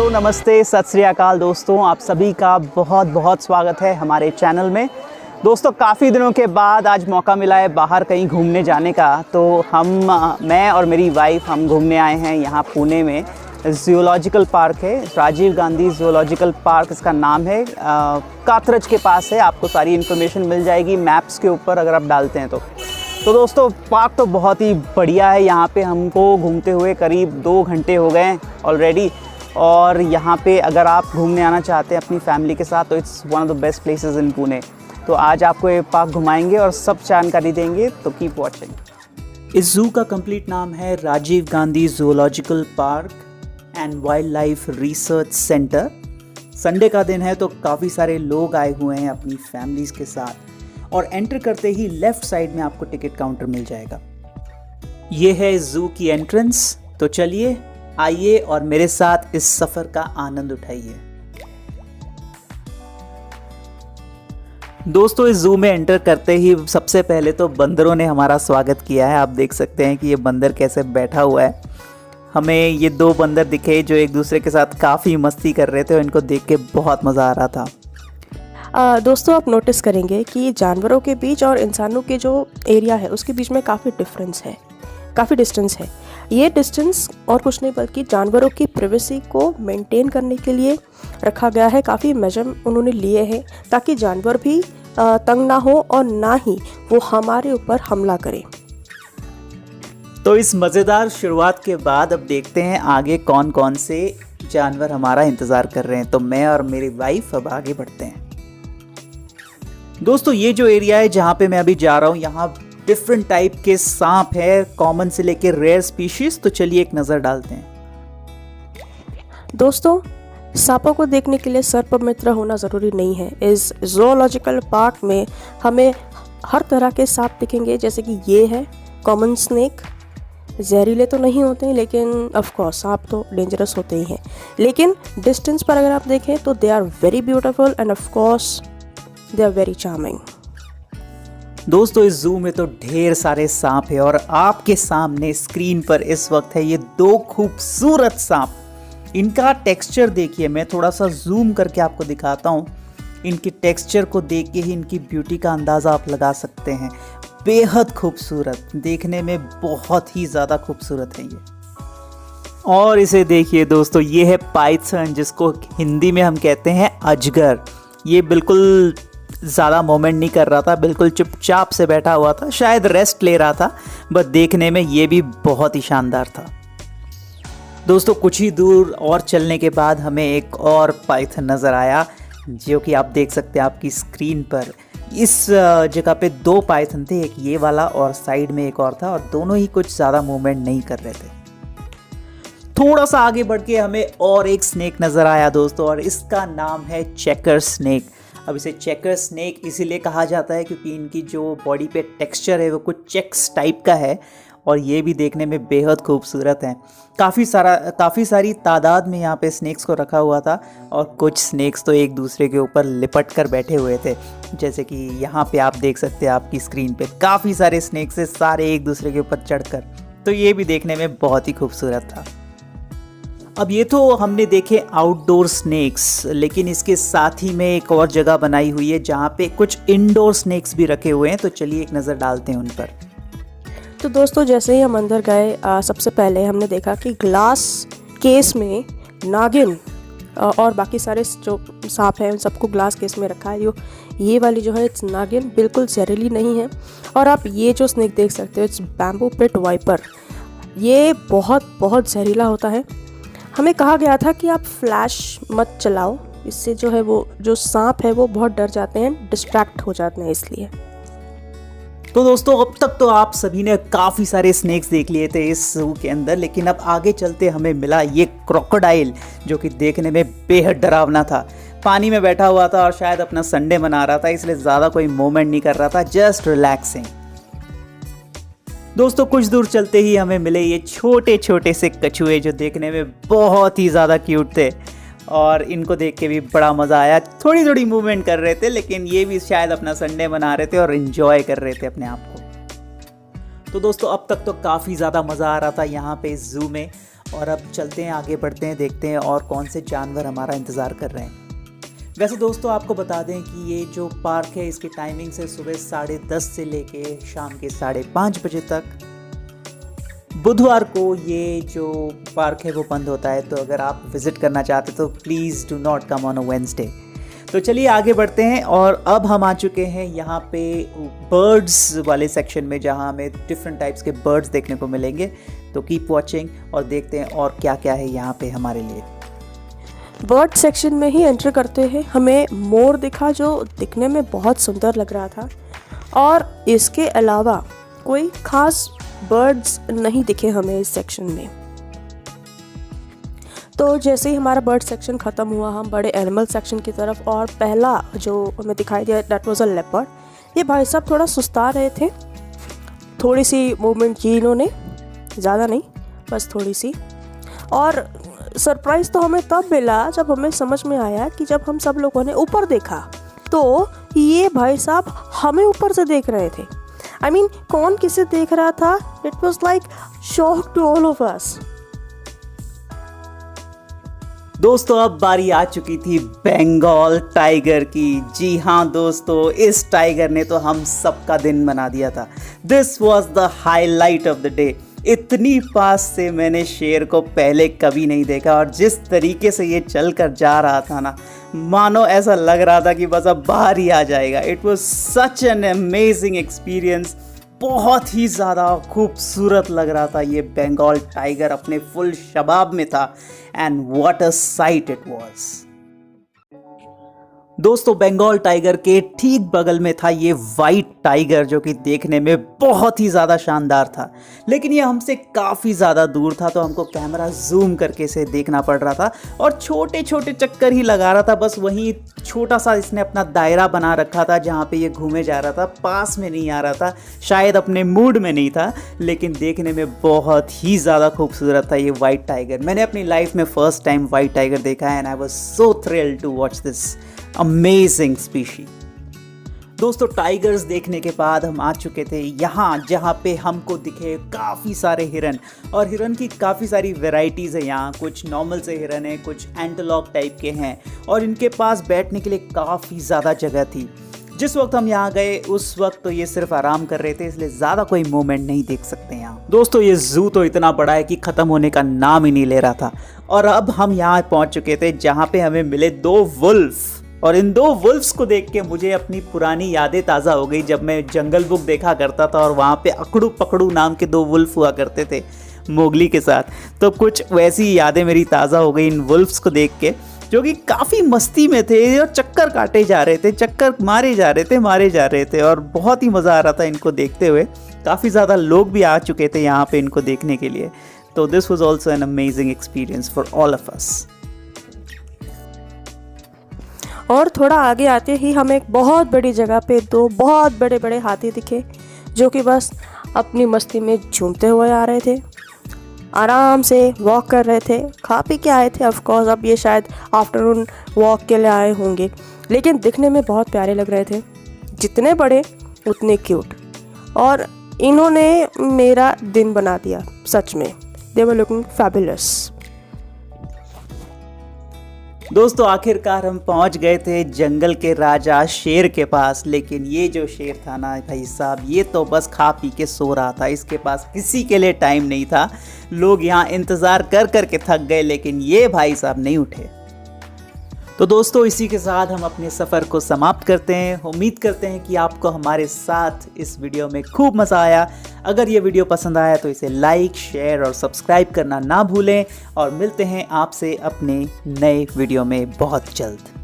Hello, नमस्ते, सत श्री अकाल दोस्तों, आप सभी का बहुत बहुत स्वागत है हमारे चैनल में। दोस्तों, काफ़ी दिनों के बाद आज मौका मिला है बाहर कहीं घूमने जाने का। तो मैं और मेरी वाइफ हम घूमने आए हैं यहाँ पुणे में। ज़ूलॉजिकल पार्क है, राजीव गांधी ज़ूलॉजिकल पार्क इसका नाम है। कात्रज के पास है। आपको सारी इन्फॉर्मेशन मिल जाएगी मैप्स के ऊपर अगर आप डालते हैं तो दोस्तों पार्क तो बहुत ही बढ़िया है। यहाँ पे हमको घूमते हुए करीब 2 घंटे हो गए हैं ऑलरेडी। और यहाँ पे अगर आप घूमने आना चाहते हैं अपनी फैमिली के साथ तो it's one of the best places in Pune. तो आज आपको ये पार्क घुमाएंगे और सब जानकारी देंगे, तो कीप वॉचिंग। इस ज़ू का कंप्लीट नाम है Rajiv Gandhi zoological park and wildlife research centre. Sunday का दिन है तो काफ़ी सारे लोग आए हुए हैं अपनी फैमिलीज़ के साथ। और एंटर करते ही लेफ़्ट साइड में आपको टिकट काउंटर मिल जाएगा। ये है इस ज़ू की एंट्रेंस। तो चलिए आइए और मेरे साथ इस सफ़र का आनंद उठाइए। दोस्तों, इस ज़ू में एंटर करते ही सबसे पहले तो बंदरों ने हमारा स्वागत किया है। आप देख सकते हैं कि ये बंदर कैसे बैठा हुआ है। हमें ये 2 बंदर दिखे जो एक दूसरे के साथ काफ़ी मस्ती कर रहे थे और इनको देख के बहुत मज़ा आ रहा था। दोस्तों, आप नोटिस करेंगे कि जानवरों के बीच और इंसानों के जो एरिया है उसके बीच में काफ़ी डिस्टेंस है। ये डिस्टेंस और कुछ नहीं बल्कि जानवरों की प्राइवेसी को मेंटेन करने के लिए रखा गया है। काफ़ी मेजर उन्होंने लिए हैं ताकि जानवर भी तंग ना हो और ना ही वो हमारे ऊपर हमला करें। तो इस मज़ेदार शुरुआत के बाद अब देखते हैं आगे कौन कौन से जानवर हमारा इंतज़ार कर रहे हैं। तो मैं और मेरी वाइफ अब आगे बढ़ते हैं। दोस्तों, ये जो एरिया है जहाँ पे मैं अभी जा रहा हूँ, यहाँ डिफरेंट टाइप के सांप है, कॉमन से लेकर रेयर स्पीशीज। तो चलिए एक नज़र डालते हैं। दोस्तों, सांपों को देखने के लिए सर्प मित्र होना ज़रूरी नहीं है। इस ज़ूलॉजिकल पार्क में हमें हर तरह के सांप दिखेंगे, जैसे कि ये है कॉमन स्नेक। जहरीले तो नहीं होते हैं, लेकिन ऑफ कोर्स सांप तो डेंजरस होते ही हैं। लेकिन डिस्टेंस पर अगर आप देखें तो they are very beautiful and of course they are very charming. दोस्तों, इस ज़ू में तो ढेर सारे सांप है और आपके सामने स्क्रीन पर इस वक्त है ये 2 खूबसूरत सांप। इनका टेक्सचर देखिए, मैं थोड़ा सा जूम करके आपको दिखाता हूँ। इनकी टेक्सचर को देख के ही इनकी ब्यूटी का अंदाज़ा आप लगा सकते हैं। बेहद खूबसूरत, देखने में बहुत ही ज़्यादा खूबसूरत है ये। और इसे देखिए दोस्तों, ये है पाइथन, जिसको हिंदी में हम कहते हैं अजगर। ये बिल्कुल ज़्यादा मूवमेंट नहीं कर रहा था, बिल्कुल चुपचाप से बैठा हुआ था, शायद रेस्ट ले रहा था। बट देखने में ये भी बहुत ही शानदार था। दोस्तों, कुछ ही दूर और चलने के बाद हमें एक और पाइथन नज़र आया, जो कि आप देख सकते हैं आपकी स्क्रीन पर। इस जगह पे 2 पाइथन थे, एक ये वाला और साइड में एक और था, और दोनों ही कुछ ज़्यादा मूवमेंट नहीं कर रहे थे। थोड़ा सा आगे बढ़ के हमें और एक स्नेक नज़र आया दोस्तों, और इसका नाम है चेकर स्नेक। अब इसे चेकर स्नेक इसीलिए कहा जाता है क्योंकि इनकी जो बॉडी पे टेक्सचर है वो कुछ चेक्स टाइप का है, और ये भी देखने में बेहद खूबसूरत हैं। काफ़ी सारी तादाद में यहाँ पे स्नेक्स को रखा हुआ था, और कुछ स्नेक्स तो एक दूसरे के ऊपर लिपट कर बैठे हुए थे, जैसे कि यहाँ पे आप देख सकते हैं आपकी स्क्रीन पे काफ़ी सारे स्नेक्स है, सारे एक दूसरे के ऊपर चढ़कर। तो ये भी देखने में बहुत ही खूबसूरत था। अब ये तो हमने देखे आउटडोर स्नेक्स, लेकिन इसके साथ ही में एक और जगह बनाई हुई है जहाँ पे कुछ इंडोर स्नेक्स भी रखे हुए हैं। तो चलिए एक नज़र डालते हैं उन पर। तो दोस्तों, जैसे ही हम अंदर गए, सबसे पहले हमने देखा कि ग्लास केस में नागिन और बाकी सारे जो सांप हैं उन सबको ग्लास केस में रखा है। ये वाली जो है इट्स नागिन, बिल्कुल जहरीली नहीं है। और आप ये जो स्नेक देख सकते हो, इट्स बैम्बू पिट वाइपर। ये बहुत जहरीला होता है। हमें कहा गया था कि आप फ्लैश मत चलाओ, इससे जो है वो जो सांप है वो बहुत डर जाते हैं, डिस्ट्रैक्ट हो जाते हैं इसलिए। तो दोस्तों, अब तक तो आप सभी ने काफ़ी सारे स्नेक्स देख लिए थे इस ज़ू के अंदर, लेकिन अब आगे चलते हमें मिला ये क्रोकोडाइल, जो कि देखने में बेहद डरावना था। पानी में बैठा हुआ था और शायद अपना संडे मना रहा था, इसलिए ज़्यादा कोई मूवमेंट नहीं कर रहा था, जस्ट रिलैक्सिंग। दोस्तों, कुछ दूर चलते ही हमें मिले ये छोटे छोटे से कछुए, जो देखने में बहुत ही ज़्यादा क्यूट थे, और इनको देख के भी बड़ा मज़ा आया। थोड़ी मूवमेंट कर रहे थे, लेकिन ये भी शायद अपना संडे मना रहे थे और इन्जॉय कर रहे थे अपने आप को। तो दोस्तों, अब तक तो काफ़ी ज़्यादा मज़ा आ रहा था यहाँ पे इस ज़ू में, और अब चलते हैं, आगे बढ़ते हैं, देखते हैं और कौन से जानवर हमारा इंतज़ार कर रहे हैं। वैसे दोस्तों आपको बता दें कि ये जो पार्क है इसकी टाइमिंग है सुबह 10:30 से लेके शाम के 5:30 बजे तक। बुधवार को ये जो पार्क है वो बंद होता है, तो अगर आप विज़िट करना चाहते तो please do not come on a Wednesday. तो चलिए आगे बढ़ते हैं और अब हम आ चुके हैं यहाँ पे बर्ड्स वाले सेक्शन में, जहाँ हमें डिफरेंट टाइप्स के बर्ड्स देखने को मिलेंगे। तो कीप वॉचिंग और देखते हैं और क्या क्या है यहाँ पे हमारे लिए। बर्ड सेक्शन में ही एंटर करते हैं हमें मोर दिखा, जो दिखने में बहुत सुंदर लग रहा था, और इसके अलावा कोई खास बर्ड्स नहीं दिखे हमें इस सेक्शन में। तो जैसे ही हमारा बर्ड सेक्शन ख़त्म हुआ, हम बड़े एनिमल सेक्शन की तरफ, और पहला जो हमें दिखाई दिया दैट वाज अ लेपर्ड। ये भाई साहब थोड़ा सुस्ता रहे थे, थोड़ी सी मूवमेंट की इन्होंने, ज़्यादा नहीं, बस थोड़ी सी। और सरप्राइज़ तो हमें तब मिला जब हमें समझ में आया कि जब हम सब लोगों ने ऊपर देखा तो ये भाई साहब हमें ऊपर से देख रहे थे। I mean, कौन किसे देख रहा था? It was like shock to all of us. दोस्तों अब बारी आ चुकी थी बंगाल टाइगर की। जी हाँ दोस्तों, इस टाइगर ने तो हम सबका दिन बना दिया था। This was the highlight of the day. इतनी पास से मैंने शेर को पहले कभी नहीं देखा, और जिस तरीके से ये चल कर जा रहा था ना, मानो ऐसा लग रहा था कि बस अब बाहर ही आ जाएगा। It was such an amazing experience. बहुत ही ज़्यादा खूबसूरत लग रहा था। ये बंगाल टाइगर अपने फुल शबाब में था, and what a site it was. दोस्तों बंगाल टाइगर के ठीक बगल में था ये वाइट टाइगर, जो कि देखने में बहुत ही ज़्यादा शानदार था, लेकिन ये हमसे काफ़ी ज़्यादा दूर था, तो हमको कैमरा जूम करके इसे देखना पड़ रहा था, और छोटे छोटे चक्कर ही लगा रहा था। बस वहीं छोटा सा इसने अपना दायरा बना रखा था जहाँ पे ये घूमे जा रहा था, पास में नहीं आ रहा था, शायद अपने मूड में नहीं था, लेकिन देखने में बहुत ही ज़्यादा खूबसूरत था ये वाइट टाइगर। मैंने अपनी लाइफ में फ़र्स्ट टाइम वाइट टाइगर देखा है, and I was so thrilled to watch this amazing species. दोस्तों टाइगर्स देखने के बाद हम आ चुके थे यहाँ, जहाँ पे हमको दिखे काफ़ी सारे हिरन, और हिरन की काफ़ी सारी वैरायटीज़ है यहाँ। कुछ नॉर्मल से हिरन हैं, कुछ एंटेलॉप टाइप के हैं, और इनके पास बैठने के लिए काफ़ी ज़्यादा जगह थी। जिस वक्त हम यहाँ गए उस वक्त तो ये सिर्फ आराम कर रहे थे, इसलिए ज़्यादा कोई मूवमेंट नहीं देख सकते यहाँ। दोस्तों ये ज़ू तो इतना बड़ा है कि ख़त्म होने का नाम ही नहीं ले रहा था। और अब हम यहाँ पहुँच चुके थे जहाँ पे हमें मिले 2 वुल्फ, और इन 2 वुल्फ्स को देख के मुझे अपनी पुरानी यादें ताज़ा हो गई, जब मैं जंगल बुक देखा करता था और वहाँ पे अकड़ू पकड़ू नाम के 2 वुल्फ हुआ करते थे मोगली के साथ। तो कुछ वैसी यादें मेरी ताज़ा हो गई इन वुल्फ्स को देख के, जो कि काफ़ी मस्ती में थे और चक्कर काटे जा रहे थे, चक्कर मारे जा रहे थे, और बहुत ही मज़ा आ रहा था इनको देखते हुए। काफ़ी ज़्यादा लोग भी आ चुके थे यहाँ पे इनको देखने के लिए। तो this was also an amazing experience for all of us. और थोड़ा आगे आते ही हमें एक बहुत बड़ी जगह पे 2 बहुत बड़े बड़े हाथी दिखे, जो कि बस अपनी मस्ती में झूमते हुए आ रहे थे, आराम से वॉक कर रहे थे, खा पी के आए थे। ऑफ कोर्स अब ये शायद आफ्टरनून वॉक के लिए आए होंगे, लेकिन दिखने में बहुत प्यारे लग रहे थे, जितने बड़े उतने क्यूट, और इन्होंने मेरा दिन बना दिया सच में। दे वर लुकिंग फैबुलस। दोस्तों आखिरकार हम पहुंच गए थे जंगल के राजा शेर के पास, लेकिन ये जो शेर था ना भाई साहब, ये तो बस खा पी के सो रहा था। इसके पास किसी के लिए टाइम नहीं था। लोग यहाँ इंतज़ार कर कर के थक गए, लेकिन ये भाई साहब नहीं उठे। तो दोस्तों इसी के साथ हम अपने सफ़र को समाप्त करते हैं। उम्मीद करते हैं कि आपको हमारे साथ इस वीडियो में खूब मज़ा आया। अगर ये वीडियो पसंद आया तो इसे लाइक, शेयर और सब्सक्राइब करना ना भूलें, और मिलते हैं आपसे अपने नए वीडियो में बहुत जल्द।